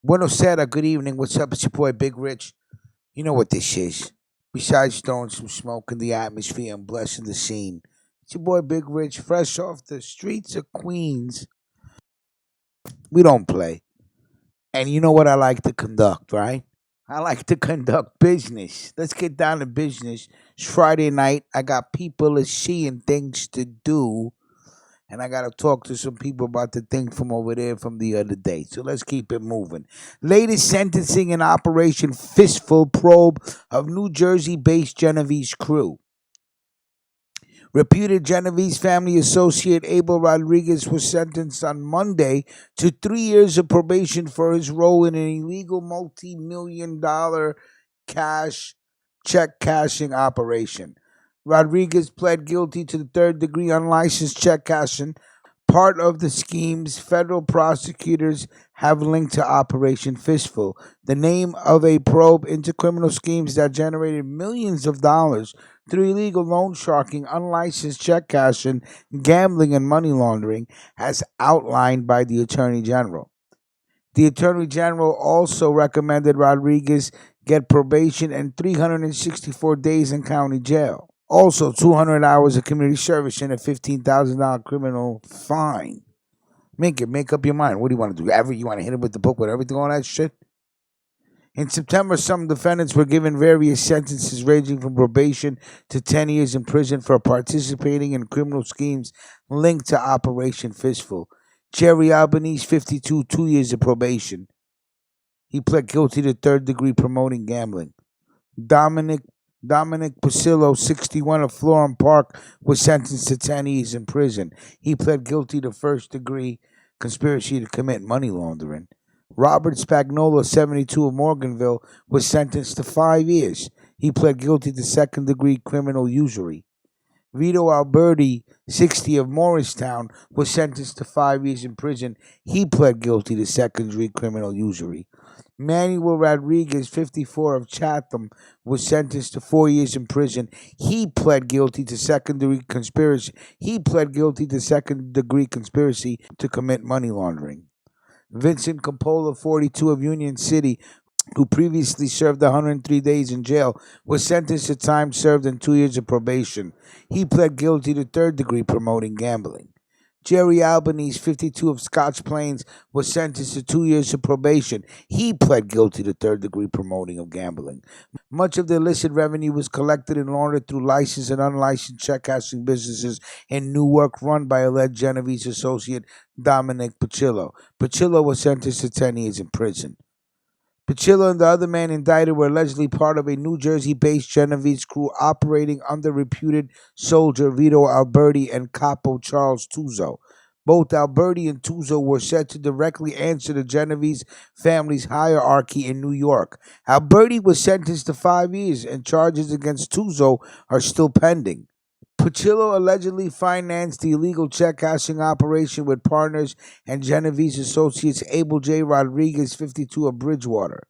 Buenos Aires, good evening. What's up? It's your boy Big Rich. You know what this is. Besides throwing some smoke in the atmosphere and blessing the scene, it's your boy Big Rich, fresh off the streets of Queens. We don't play. And you know what I like to conduct, right? I like to conduct business. Let's get down to business. It's Friday night. I got people to see and things to do. And I got to talk to some people about the thing from over there from the other day. So let's keep it moving. Latest sentencing in Operation Fistful probe of New Jersey based Genovese crew. Reputed Genovese family associate Abel Rodriguez was sentenced on Monday to 3 years of probation for his role in an illegal multi-million-dollar cash check cashing operation. Rodriguez pled guilty to the third-degree unlicensed check cashing, part of the schemes federal prosecutors have linked to Operation Fistful, the name of a probe into criminal schemes that generated millions of dollars through illegal loan sharking, unlicensed check cashing, gambling, and money laundering, as outlined by the Attorney General. The Attorney General also recommended Rodriguez get probation and 364 days in county jail. Also, 200 hours of community service and a $15,000 criminal fine. Make up your mind. What do you want to do? You want to hit him with the book with everything, all that shit? In September, some defendants were given various sentences ranging from probation to 10 years in prison for participating in criminal schemes linked to Operation Fistful. Jerry Albanese, 52, 2 years of probation. He pled guilty to third-degree promoting gambling. Dominic Pasillo, 61, of Florham Park, was sentenced to 10 years in prison. He pled guilty to first-degree conspiracy to commit money laundering. Robert Spagnola, 72, of Morganville, was sentenced to 5 years. He pled guilty to second-degree criminal usury. Vito Alberti, 60, of Morristown, was sentenced to 5 years in prison. He pled guilty to second-degree criminal usury. Manuel Rodriguez, 54, of Chatham, was sentenced to 4 years in prison. He pled guilty to second-degree conspiracy. To commit money laundering. Vincent Coppola, 42, of Union City, who previously served 103 days in jail, was sentenced to time served and 2 years of probation. He pled guilty to third-degree promoting gambling. Jerry Albanese, 52, of Scotch Plains, was sentenced to 2 years of probation. He pled guilty to third-degree promoting of gambling. Much of the illicit revenue was collected and laundered through licensed and unlicensed check cashing businesses in Newark run by alleged Genovese associate Dominic Pacillo. Pacillo was sentenced to 10 years in prison. Pacillo and the other man indicted were allegedly part of a New Jersey-based Genovese crew operating under reputed soldier Vito Alberti and capo Charles Tuzo. Both Alberti and Tuzo were said to directly answer the Genovese family's hierarchy in New York. Alberti was sentenced to 5 years, and charges against Tuzo are still pending. Pacillo allegedly financed the illegal check cashing operation with partners and Genovese associates Abel J. Rodriguez, 52, of Bridgewater.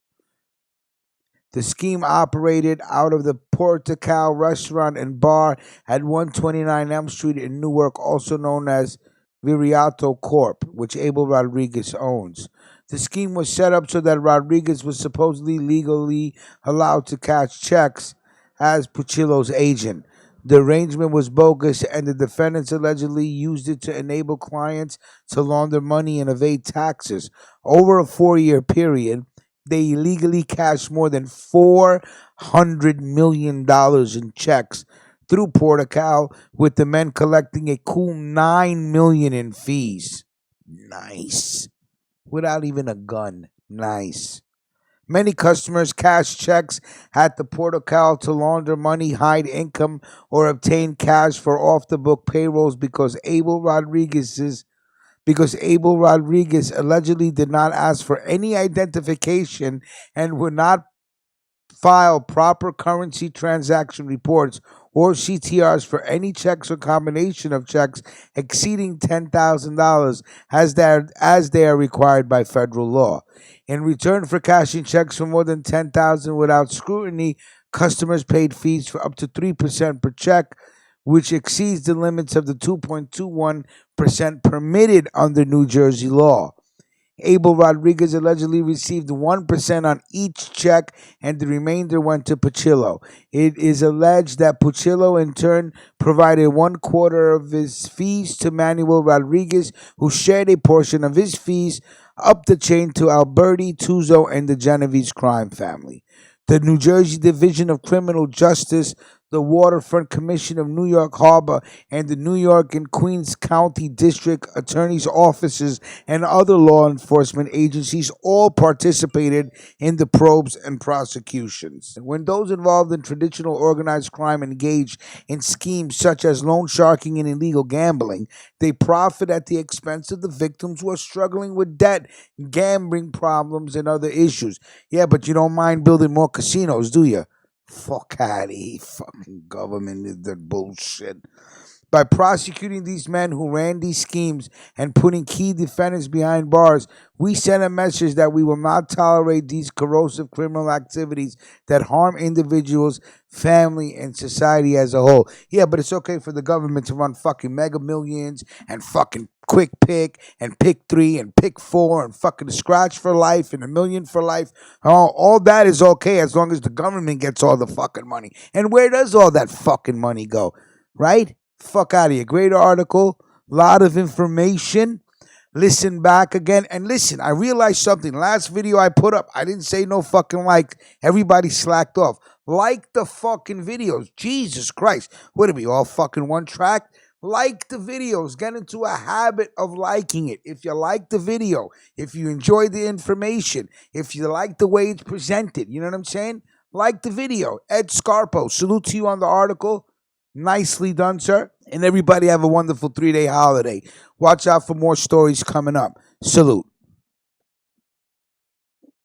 The scheme operated out of the Portical restaurant and bar at 129 Elm Street in Newark, also known as Viriato Corp., which Abel Rodriguez owns. The scheme was set up so that Rodriguez was supposedly legally allowed to cash checks as Pacillo's agent. The arrangement was bogus, and the defendants allegedly used it to enable clients to launder money and evade taxes. Over a 4 year period, they illegally cashed more than $400 million in checks through Portical, with the men collecting a cool $9 million in fees. Nice. Without even a gun. Nice. Many customers cash checks at the Portical to launder money, hide income, or obtain cash for off-the-book payrolls because Abel Rodriguez allegedly did not ask for any identification and would not file proper currency transaction reports or CTRs for any checks or combination of checks exceeding $10,000 as they are required by federal law. In return for cashing checks for more than $10,000 without scrutiny, customers paid fees for up to 3% per check, which exceeds the limits of the 2.21% permitted under New Jersey law. Abel Rodriguez allegedly received 1% on each check, and the remainder went to Puchillo. It is alleged that Puchillo in turn provided 1/4 of his fees to Manuel Rodriguez, who shared a portion of his fees up the chain to Alberti, Tuzo, and the Genovese crime family. The New Jersey Division of Criminal Justice, the Waterfront Commission of New York Harbor, and the New York and Queens County District Attorney's offices and other law enforcement agencies all participated in the probes and prosecutions. When those involved in traditional organized crime engage in schemes such as loan sharking and illegal gambling, they profit at the expense of the victims who are struggling with debt, gambling problems, and other issues. Yeah, but you don't mind building more casinos, do you? Fuck out of here, fucking government is that bullshit. By prosecuting these men who ran these schemes and putting key defendants behind bars, we send a message that we will not tolerate these corrosive criminal activities that harm individuals, family, and society as a whole. Yeah, but it's okay for the government to run fucking Mega Millions and fucking Quick Pick and Pick 3 and Pick 4 and fucking Scratch for Life and a Million for Life. All that is okay as long as the government gets all the fucking money. And where does all that fucking money go? Right? Fuck out of here. Great article. Lot of information. Listen back again. And listen, I realized something. Last video I put up, I didn't say no fucking like. Everybody slacked off. Like the fucking videos. Jesus Christ. What are we, all fucking one track? Like the videos. Get into a habit of liking it. If you like the video, if you enjoy the information, if you like the way it's presented, you know what I'm saying? Like the video. Ed Scarpo, salute to you on the article. Nicely done, sir. And everybody have a wonderful 3-day holiday. Watch out for more stories coming up. Salute.